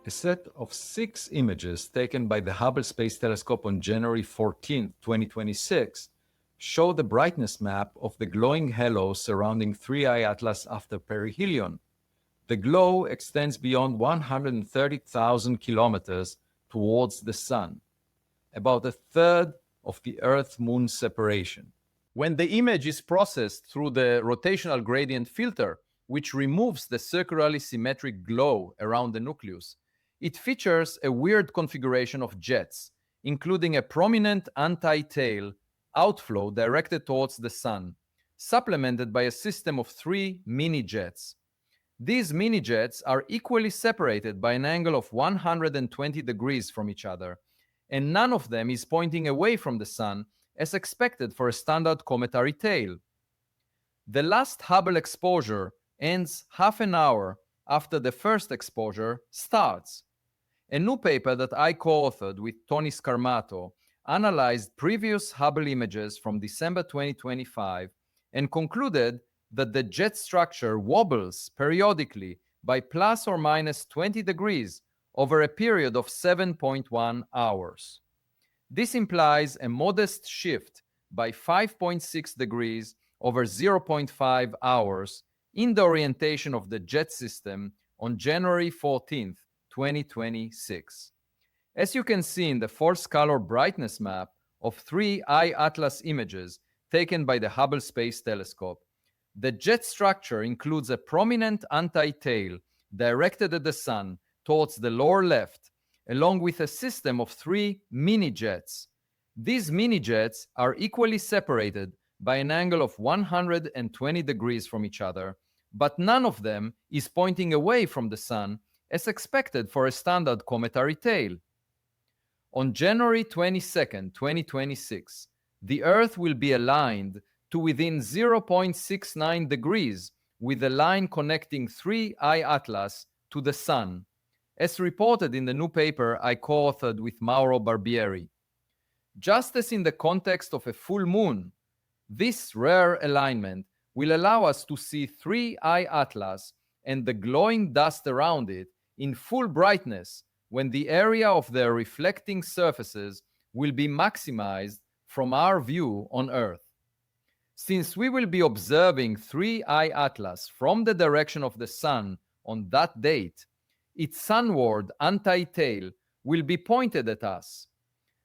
A set of 6 images taken by the Hubble Space Telescope on January 14, 2026, show the brightness map of the glowing halo surrounding 3I Atlas after perihelion. The glow extends beyond 130,000 kilometers towards the Sun, about a third of the Earth-Moon separation. When the image is processed through the rotational gradient filter, which removes the circularly symmetric glow around the nucleus, it features a weird configuration of jets, including a prominent anti-tail outflow directed towards the Sun, supplemented by a system of 3 mini-jets. These mini-jets are equally separated by an angle of 120 degrees from each other, and none of them is pointing away from the Sun as expected for a standard cometary tail. The last Hubble exposure ends half an hour after the first exposure starts. A new paper that I co-authored with Tony Scarmato analyzed previous Hubble images from December 2025 and concluded that the jet structure wobbles periodically by plus or minus 20 degrees over a period of 7.1 hours. This implies a modest shift by 5.6 degrees over 0.5 hours in the orientation of the jet system on January 14th, 2026. As you can see in the false color brightness map of 3I Atlas images taken by the Hubble Space Telescope, the jet structure includes a prominent anti-tail directed at the Sun towards the lower left, along with a system of 3 mini-jets. These mini-jets are equally separated by an angle of 120 degrees from each other, but none of them is pointing away from the Sun as expected for a standard cometary tail. On January 22, 2026, the Earth will be aligned to within 0.69 degrees with the line connecting 3I Atlas to the Sun, as reported in the new paper I co-authored with Mauro Barbieri. Just as in the context of a full moon, this rare alignment will allow us to see 3I Atlas and the glowing dust around it in full brightness when the area of their reflecting surfaces will be maximized from our view on Earth. Since we will be observing 3I Atlas from the direction of the Sun on that date, its sunward anti-tail will be pointed at us.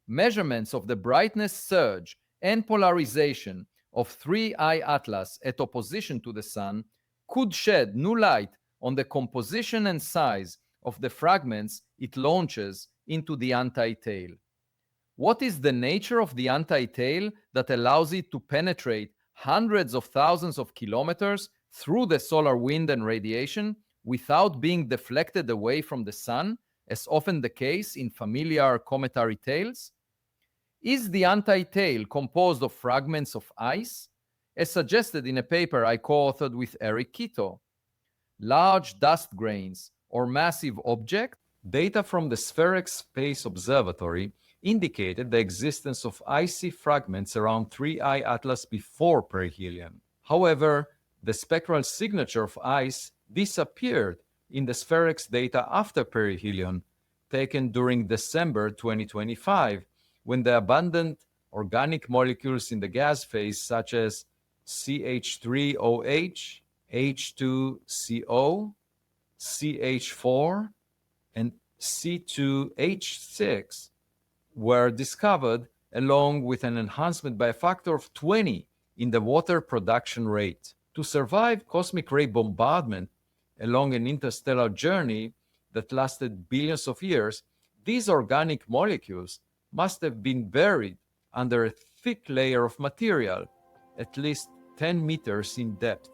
Measurements of the brightness surge and polarization of 3I Atlas at opposition to the Sun could shed new light on the composition and size of the fragments it launches into the anti-tail. What is the nature of the anti-tail that allows it to penetrate hundreds of thousands of kilometers through the solar wind and radiation without being deflected away from the Sun, as often the case in familiar cometary tails? Is the anti-tail composed of fragments of ice, as suggested in a paper I co-authored with Eric Quito? Large dust grains or massive objects? Data from the Spherics Space Observatory indicated the existence of icy fragments around 3I Atlas before perihelion. However, the spectral signature of ice disappeared in the Spherics data after perihelion, taken during December 2025, when the abundant organic molecules in the gas phase, such as CH3OH, H2CO, CH4, and C2H6, were discovered, along with an enhancement by a factor of 20 in the water production rate. To survive cosmic ray bombardment along an interstellar journey that lasted billions of years, these organic molecules must have been buried under a thick layer of material, at least 10 meters in depth.